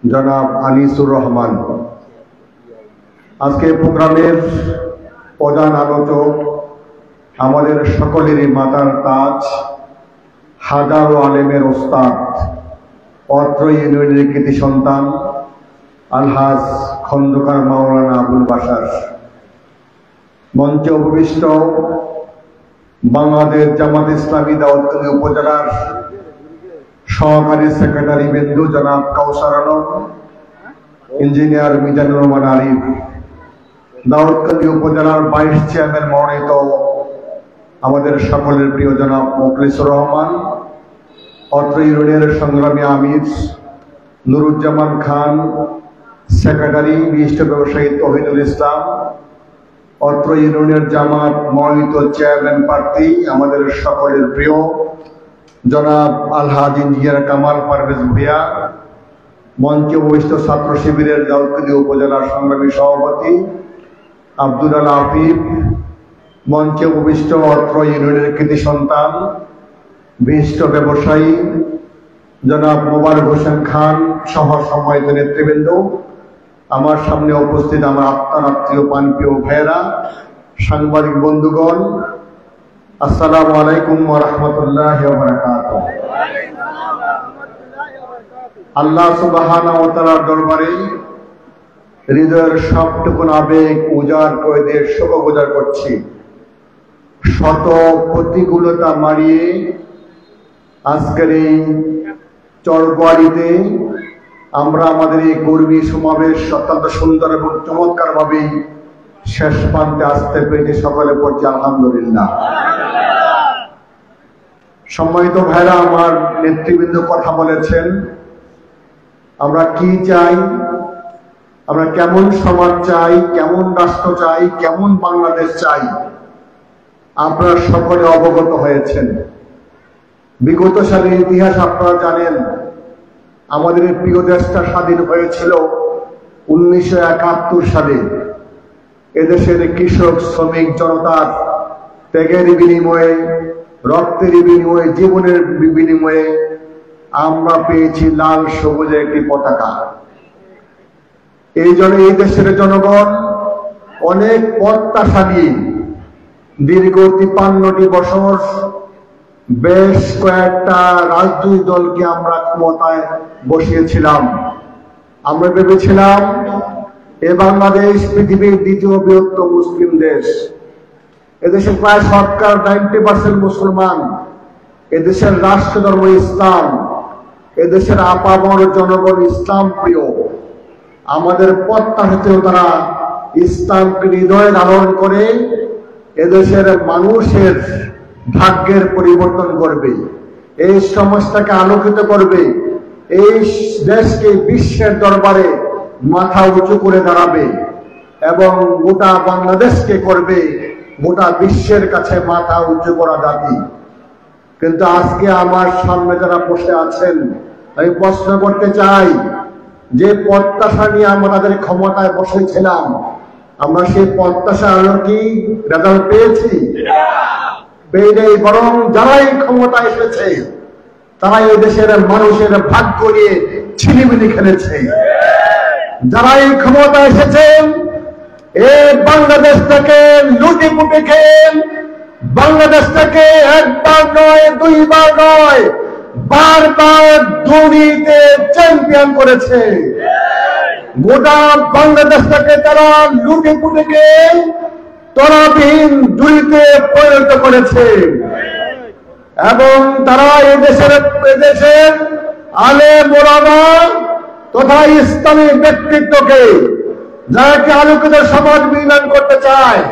জনাব আনিসুর রহমান। আজকে প্রোগ্রামের প্রধান আলোচক আমাদের সকলেরই মাতার তাজ, হাজারো আলেমের ওস্তাদ, অত্র ইউনিয়নের কৃতি সন্তান আলহাজ খন্দকার মাওলানা আবুল বাশার। মঞ্চে উপবিষ্ট বাংলাদেশ জামাত ইসলামী দাউদকান্দি উপজেলার সহকারী সেক্রেটারি বিন্দু জনাব কাউসার আলম, ইঞ্জিনিয়ার মিজানুর রহমান আরিফ, দাউদকান্দি উপজেলার ভাইস চেয়ারম্যান মনোনীত আমাদের সকলের প্রিয় জনাব মোখলেসুর রহমান, অত্র ইউনিয়নের সংগ্রামী আমির নুরুজ্জামান খান, সেক্রেটারি বিশিষ্ট ব্যবসায়ী তৌহিদুল ইসলাম, অত্র ইউনিয়নের জামাত মনোনীত চেয়ারম্যান প্রার্থী আমাদের সকলের প্রিয় জনাব আলহাজ ইঞ্জিনিয়ার কামাল পারভেজ ভূঁইয়া, মঞ্চে উপবিষ্ট ছাত্র শিবিরের দাউদকান্দি উপজেলার সংগ্রামী সভাপতি আব্দুল আল আফিফ, মঞ্চে উপবিষ্ট অত্র ইউনিয়নের কৃতি সন্তান বিশিষ্ট ব্যবসায়ী জনাব মোবারক হোসেন খান সহ সম্মানিত নেতৃবৃন্দ, আমার সামনে উপস্থিত আমার আত্মার আত্মীয় প্রাণপ্রিয় ভাইয়েরা, সাংবাদিক বন্ধুগণ, আসসালামু আলাইকুম ওয়া রাহমাতুল্লাহি ওয়া বারাকাতুহু। আল্লাহ সুবহানাহু ওয়া তাআলার দরবারে হৃদয়ের সবটুকুন আবেগ উজাড় করে দিয়ে শুকরগুজার করছি। শত প্রতিকূলতা মারিয়ে আজকের এই চরবাড়িতে আমরা আমাদের এই কর্মী সমাবেশ অত্যন্ত সুন্দর এবং চমৎকার ভাবে শেষ প্রান্তে আসতে পেরে সকলে পড়ছি আলহামদুলিল্লাহ। সম্মানিত ভাইরা, আমার নেতৃবৃন্দ কথা বলেছেন, আমরা কি চাই, আমরা কেমন সমাজ চাই, কেমন রাষ্ট্র চাই, কেমন বাংলাদেশ চাই, আপনারা সকলে অবগত হয়েছেন। বিগত সালের ইতিহাস আপনারা জানেন। আমাদের এই প্রিয় দেশটা স্বাধীন হয়েছিল 1971 সালে। এদেশের কৃষক শ্রমিক জনতার ত্যাগের বিনিময়ে, রক্তের বিনিময়ে, জীবনের বিনিময়ে আমরা পেয়েছি লাল সবুজের একটি পতাকা। এই জন্য এই দেশের জনগণ অনেক প্রত্যাশা নিয়ে দীর্ঘ 53টি বছর বেশ কয়েকটা রাজনৈতিক দলকে আমরা ক্ষমতায় বসিয়েছিলাম। আমরা ভেবেছিলাম এ বাংলাদেশ পৃথিবীর দ্বিতীয় বৃহত্তম মুসলিম দেশ। এদেশে প্রায় শতকরা 90% মুসলমান। এদেশের রাষ্ট্র ধর্ম ইসলাম। এদেশের আপামর জনগণ ইসলাম প্রিয়। আমাদের প্রত্যাশিত তারা ইসলামকে হৃদয়ে ধারণ করে এদেশের মানুষের ভাগ্যের পরিবর্তন করবে, এই সমাজটাকে আলোকিত করবে, এই দেশকে বিশ্বের দরবারে মাথা উঁচু করে দাঁড়াবে এবং গোটা বাংলাদেশকে করবে গোটা বিশ্বের কাছে মাথা উঁচু করা জাতি। কিন্তু আজকে আমার সামনে যারা বসে আছেন, আমি প্রশ্ন করতে চাই, যে প্রত্যাশা নিয়ে আমরা তাদের ক্ষমতায় বসেছিলাম, আমরা সেই প্রত্যাশা আলো কি রেজাল্ট পেয়েছি? পেয়ে বরং যারাই ক্ষমতা এসেছে তারাই এই দেশের মানুষের ভাগ্য নিয়ে ছিনিমিনি খেলেছে। যারাই ক্ষমতা এসেছেন এই বাংলাদেশটাকে লুটিপুটি খেয়ে বাংলাদেশটাকে একবার নয়, দুইবার নয়, বারবার দুর্নীতিতে চ্যাম্পিয়ন করেছে। গোটা বাংলাদেশটাকে তারা লুটিপুটি খেয়ে তরাবিহীন দুর্নীতিতে পরিণত করেছে এবং তারা এদেশের আলেম ওলামা তথা ইসলামী ব্যক্তিত্বকে, যারা কি আলোকিত সমাজ বিনির্মাণ করতে চায়,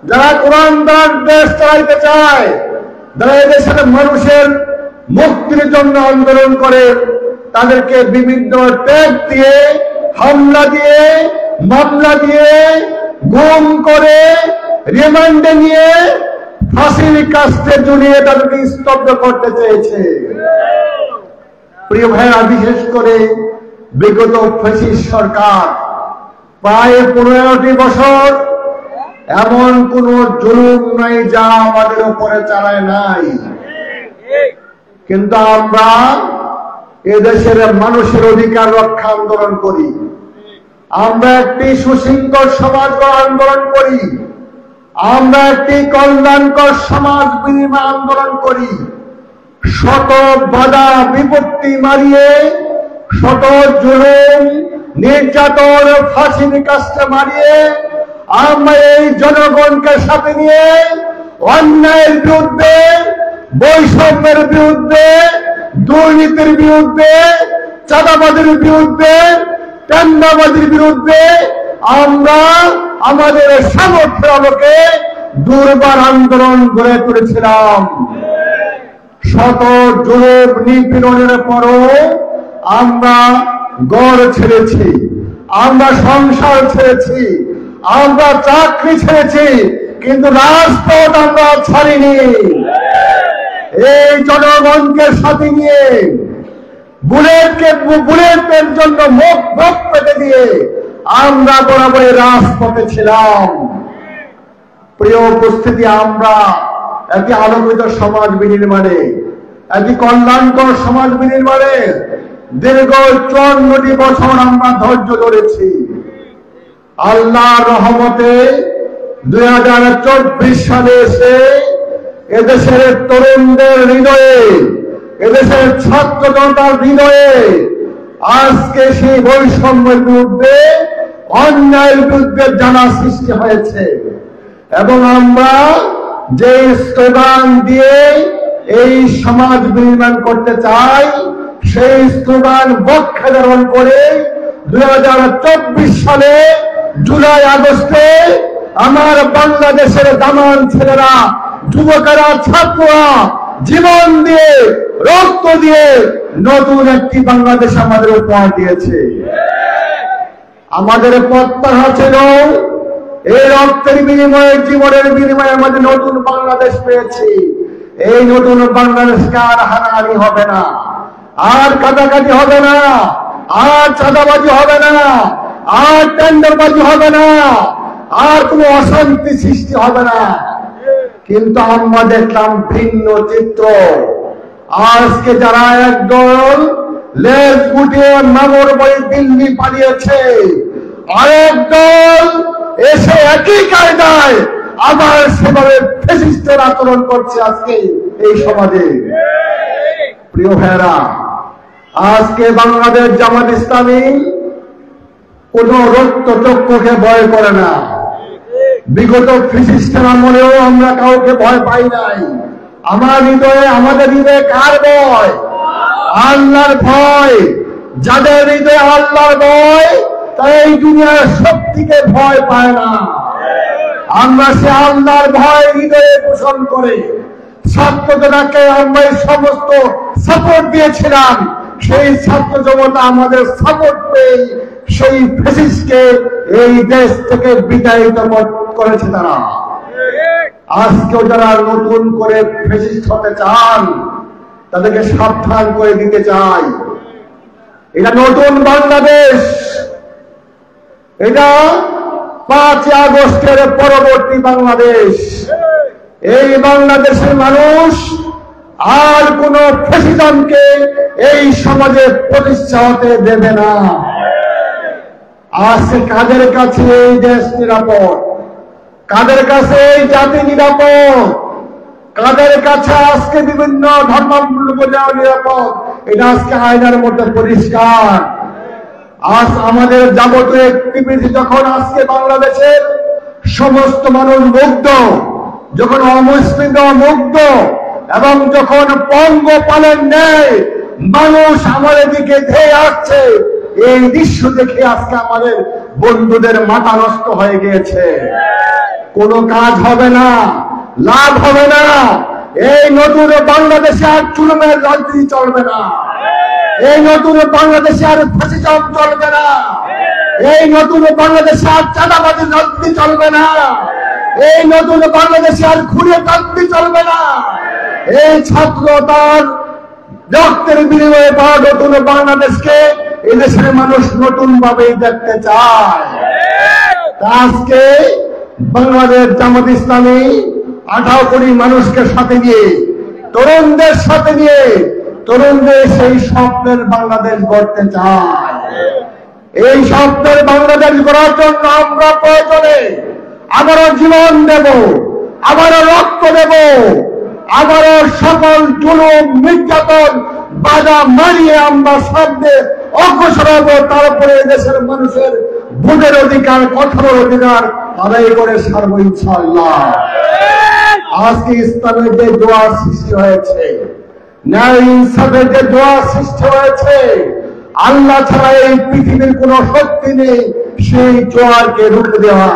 যারা কোরআনদার দেশ চালাইতে চায়, যারা এদেশের মানুষের মুক্তির জন্য আন্দোলন করে, তাদেরকে বিভিন্ন ট্যাগ দিয়ে, হামলা দিয়ে, মামলা দিয়ে, গুম করে, রিমান্ডে নিয়ে, ফাঁসির কাস্টে ঝুলিয়ে তাদেরকে স্তব্ধ করতে চেয়েছে। প্রিয় ভাইরা, বিশেষ করে বিগত ফ্যাসিস্ট সরকার প্রায় 15টি বছর এমন কোন জুলুম নাই যা আমাদের উপরে চালায় নাই। কিন্তু আমরা এদেশের মানুষের অধিকার রক্ষা আন্দোলন করি, আমরা একটি সুশৃঙ্খল সমাজ আন্দোলন করি, আমরা একটি কল্যাণকর সমাজ বিনিময় আন্দোলন করি। শত বাধা বিপত্তি মারিয়ে, শত জুলুম নির্যাতন ফাঁসির কাছে মারিয়ে আমরা এই জনগণকে সাথে নিয়ে অন্যায়ের বিরুদ্ধে, বৈষম্যের বিরুদ্ধে, দুর্নীতির বিরুদ্ধে, চাঁদাবাজির বিরুদ্ধে, টেন্ডারবাজির বিরুদ্ধে আমরা আমাদের সামর্থ্যের আলোকে দুর্বার আন্দোলন গড়ে তুলেছিলাম। শত জুলুম নিপীড়নের পরও আমরা ঘর ছেড়েছি, আমরা সংসার ছেড়েছি, আমরা চাকরি ছেড়েছি, কিন্তু রাজপথ আমরা ছাড়িনি। এই জনগণকে সাথে নিয়ে বুলেটের জন্য মুখ পেতে দিয়ে আমরা বরাবর রাজপথে ছিলাম। প্রিয় উপস্থিতি, আমরা একটি আলোকিত সমাজ বিনির্মাণে, একটি কল্যাণকর সমাজ বিনির্মাণে দীর্ঘ 54টি বছর আমরা ধৈর্য ধরেছি। আল্লাহর রহমতে 2024 সালে এসে এদেশের তরুণদের হৃদয়ে, এদেশের ছাত্র জনতার হৃদয়ে আজকে সেই বৈষম্যের বিরুদ্ধে, অন্যায়ের বিরুদ্ধে জানা সৃষ্টি হয়েছে। এবং আমরা যে স্লোগান দিয়ে এই সমাজ বিনির্মাণ করতে চাই, সেই স্লোগান বক্ষে ধারণ করে 2024 সালে জুলাই আগস্টে আমার বাংলাদেশের দামান ছেলেরা, যুবকেরা, ছাত্ররা জীবন দিয়ে, রক্ত দিয়ে নতুন একটি বাংলাদেশ আমাদের উপহার দিয়েছে। আমাদের প্রত্যাশা ছিল এই রক্তের বিনিময়ে, জীবনের বিনিময়ে আমাদের নতুন বাংলাদেশ পেয়েছি। এই নতুন বাংলাদেশকে আর হানাহানি হবে না, আর কাটাকাটি হবে না, আর চাঁদাবাজি হবে না, আর টেন্ডারবাজি হবে না, আর কোনো অশান্তি সৃষ্টি হবে না। কিন্তু আমরা দেখলাম ভিন্ন চিত্র। আজকে যারা একদল লেজ গুটিয়ে মামুর বই দিল্লি পালিয়েছে, আরেক দল এসে একই কায়দায় আবার সেভাবে ফ্যাসিস্টের আচরণ করছে আজকে এই সমাজে। প্রিয় ভাইরা, আজকে বাংলাদেশ জামাত ইসলামী কোন রক্তচক্ষুকে ভয় করে না। বিগত ফ্যাসিস্টের আমলেও আমরা কাউকে ভয় পাই নাই। আমাদের হৃদয়ে কার ভয়? আল্লাহর ভয়। যাদের হৃদয়ে আল্লাহর ভয়, তাই এই দুনিয়ার শক্তিকে ভয় পায় না। আমরা সে আল্লাহর ভয় হৃদয়ে পোষণ করে ছাত্রদেরকে আমরা সমস্ত সাপোর্ট দিয়েছিলাম। সেই ছাত্র জনতা আমাদের সাপোর্ট পেয়ে সেই ফ্যাসিস্টকে এই দেশ থেকে বিতাড়িত করেছে তারা। আজকেও যারা নতুন করে ফ্যাসিস্ট হতে চান, তাদেরকে সাবধান করে দিতে চাই, এটা নতুন বাংলাদেশ, এটা 5 আগস্টের পরবর্তী বাংলাদেশ। এই বাংলাদেশের মানুষ আর কোন ফ্যাসিজমকে এই সমাজে প্রতিষ্ঠা হতে দেবে না। আজকে কাদের কাছে এই দেশ নিরাপদ? কাদের কাছে এই জাতি নিরাপদ? কাদের কাছে আজকে বিভিন্ন ধর্মাবলম্বীরা নিরাপদ? এটা আজকে আয়নার মধ্যে পরিষ্কার। আজ আমাদের যাবতীয় অ্যাক্টিভিটি যখন আজকে বাংলাদেশের সমস্ত মানুষ মুগ্ধ, যখন অমুসলিম মুগ্ধ, এবং যখন পঙ্গপালের ন্যায় মানুষ আমাদের দিকে ধেয়ে আসছে, এই দৃশ্য দেখে আজকে আমাদের বন্ধুদের মাথা নষ্ট হয়ে গিয়েছে। কোনো কাজ হবে না, লাভ হবে না। এই নতুন বাংলাদেশে আর চুলমের রাজনীতি চলবে না। এই নতুন বাংলাদেশে আর ফ্যাসিজম চলবে না। এই নতুন বাংলাদেশে আর চাঁদাবাজির রাজনীতি চলবে না। এই নতুন বাংলাদেশে আর খুনের রাজনীতি চলবে না। এই ছাত্র তার রক্তের বিনিময়ে পাওয়া নতুন বাংলাদেশকে এই দেশের মানুষ নতুন ভাবে দেখতে চায়। আজকে বাংলাদেশ জামাত ইসলামী 18 কোটি মানুষকে সাথে নিয়ে, তরুণদের সাথে নিয়ে তরুণদের সেই স্বপ্নের বাংলাদেশ গড়তে চায়। এই স্বপ্নের বাংলাদেশ গড়ার জন্য আমরা প্রয়োজনে আবারও জীবন দেব, আবারও রক্ত দেব, আবারও সকল জুলুম নির্যাতন বাধা মারিয়ে আমরা সামনে অগ্রসর হব। তারপরে দেশের মানুষের ভোটের অধিকার, কথার অধিকার আদায় করে সারবো ইনশাআল্লাহ। আজকে ইসলামের যে দোয়ার সৃষ্টি হয়েছে, ন্যায় ইনসাফের যে দোয়ার সৃষ্টি হয়েছে, আল্লাহ ছাড়া এই পৃথিবীর কোন শক্তি নেই সেই জোয়ারকে রুখে দেওয়া।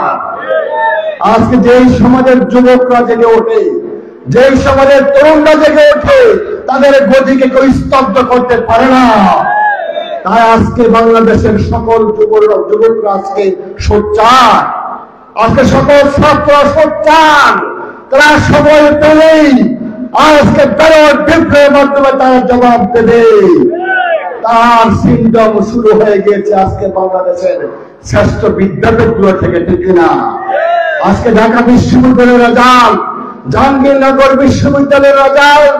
আজকে যেই সমাজের যুবকরা জেগে ওঠে, যেই সমাজের তরুণরা জেগে ওঠে, তাদের গতিকে কেউ স্তব্ধ করতে পারে না। তাই আজকে বাংলাদেশের সকল যুবকরা আজকে সোচ্চার, আজকে সকল ছাত্ররা সোচ্চার। তারা সময় পেলেই আজকে বেরোর বিপ্লবের মাধ্যমে তারা জবাব দেবে। তার সিন্ডম শুরু হয়ে গিয়েছে আজকে বাংলাদেশের শ্রেষ্ঠ বিদ্যাপীঠগুলো থেকে, ঠিক না? আজকে ঢাকা বিশ্ববিদ্যালয়ের রেজাল্ট, জাহাঙ্গীরনগর বিশ্ববিদ্যালয়ের রেজাল্ট,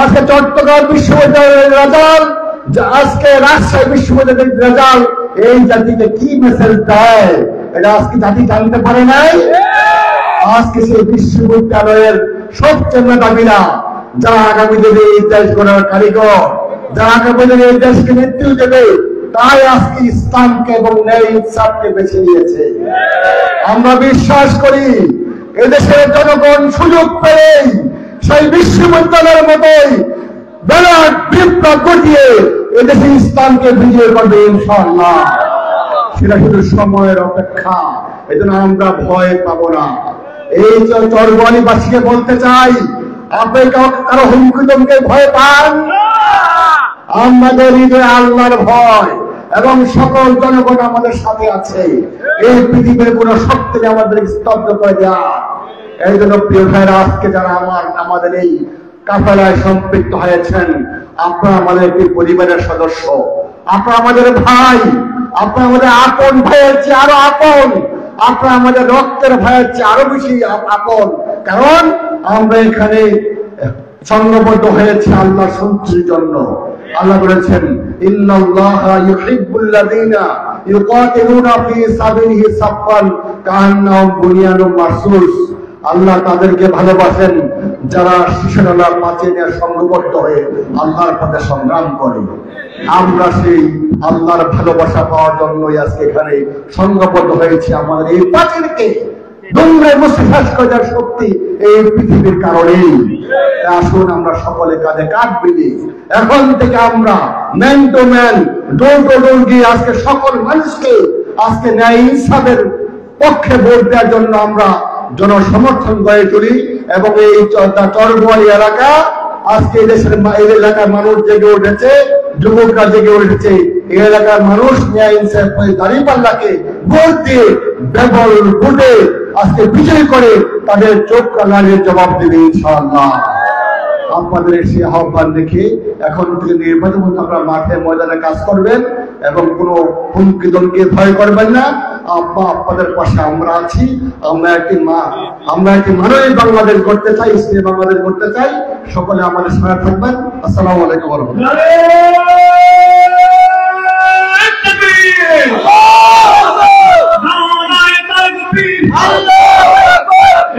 আজকে চট্টগ্রাম বিশ্ববিদ্যালয়ের রেজাল্ট, আজকে রাজশাহী বিশ্ববিদ্যালয়ের রেজাল্ট এই জাতিকে কি মেসেজ দেয় এটা আজকে জাতি জানতে পারে নাই। আজকে সেই বিশ্ববিদ্যালয়ের সবচেয়ে মেধাবীরা, যারা আগামী দিনে এই দেশ গড়ার কারিগর, যারা আগামী দিনে এই দেশকে নেতৃত্ব দেবে, তাই আজকে ইসলামকে এবং ন্যায় ইনসাফকে বেছে নিয়েছে। আমরা বিশ্বাস করি এদেশের জনগণ সুযোগ পেলে সেই বিশ্ববিদ্যালয়ের মতোই বিরাট বিপ্লব ঘটিয়ে এদেশে ইসলামকে বিজয় করবে ইনশাআল্লাহ। সেটা শুধু সময়ের অপেক্ষা, এজন্য আমরা ভয় পাবো না। এই চরবালিবাসীকে বলতে চাই, আপনি কারো হুমকি দমকে ভয় পান? আমাদের হৃদয়ে আল্লাহর ভয় এবং সকল জনগণ আমাদের সাথে আছে। এই পৃথিবীর কোন শক্তি আমাদের স্তব্ধ করে দেয়। এই জন্য প্রিয় ভাইরা, আজকে যারা আমাদের এই কাফেলায় সম্পৃক্ত হয়েছেন, আপনারা আমাদের একটি পরিবারের সদস্য, আপনারা আমাদের ভাই, আপনারা আমাদের আপন ভাইয়ের চেয়ে আরো আপন, আপনারা আমাদের রক্তের ভাইয়ের চেয়ে আরো বেশি আপন। কারণ আমরা এখানে সংঘবদ্ধ হয়েছে আল্লাহর সন্তুষ্টির জন্য। আল্লাহ বলেছেন, ইন্নাল্লাহা ইউহিব্বুল্লাযীনা ইউকাতিলুনা ফী সাবিলিহি সাফফান কাআন্নাহুম বুনিয়ানুম মারসুস। আল্লাহ তাদেরকে ভালোবাসেন যারা শিশুরাল্লাহর পাশে সংঘবদ্ধ হয়ে আল্লাহর পথে সংগ্রাম করে। আমরা সেই আল্লাহর ভালোবাসা পাওয়ার জন্যই আজকে এখানে সংঘবদ্ধ হয়েছে। আমাদের এই পাখিরকে দুমড়ে মুছে শেষ করে দেওয়ার শক্তি এই পৃথিবীর কারণেই। আসুন আমরা সকলে কাঁধে কাঁধ মিলিয়ে এখন থেকে আমরা man to man, door to door গিয়ে আজকে সকল মানুষকে আজকে ন্যায় ইনসাফের পক্ষে ভোট দেওয়ার জন্য আমরা জনসমর্থন গড়ে তুলি। এবং এই চরবোয়ালি এলাকা, আজকে দেশের এই এলাকার মানুষ জেগে উঠেছে, যুবকরা জেগে উঠেছে। এই এলাকার মানুষ ন্যায় ইনসাফ দাঁড়িপাল্লাকে ভোট দিয়ে বেবল ভোটে আজকে বিজয় করে তাদের চোখ কালারের জবাব দেবে ইনশাআল্লাহ। আপনাদের সেই আহ্বান দেখে এখন থেকে নির্বাচন আপনারা মাঠে ময়দানে কাজ করবেন এবং কোনো হুমকি দমকি ভয় করবেন না। আপনাদের পাশে আমরা আছি। আমরা একটি মানবিক বাংলাদেশ করতে চাই, ইসলামী বাংলাদেশ করতে চাই। সকলে আমাদের সঙ্গে থাকবেন। আসসালামু আলাইকুম ওয়া রাহমাতুল্লাহ।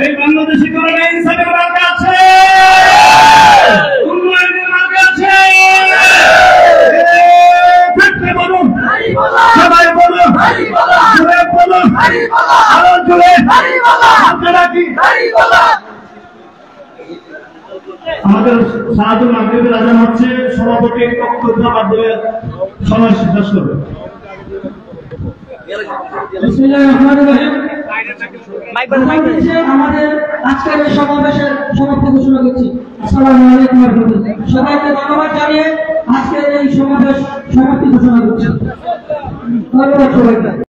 এই বাংলাদেশে কারণে ইনসাফের মার্গ আছে, উন্নয়নের মার্গ আছে। বলুন সবাই, বলুন জুড়ে, বলুন আরো জুড়ে, আপনারা কি আমাদের সাহায্য মাগরিবের আজান হচ্ছে। সভাপতি বক্তব্য মাধ্যমে সময় শেষ করবে। আমাদের আজকের এই সমাবেশের সমাপ্তি ঘোষণা করছি। আসসালামু আলাইকুম ওয়া রাহমাতুল্লাহ। সবাইকে ধন্যবাদ জানিয়ে আজকের এই সমাবেশ সমাপ্তি ঘোষণা করছি। ধন্যবাদ সবাইকে।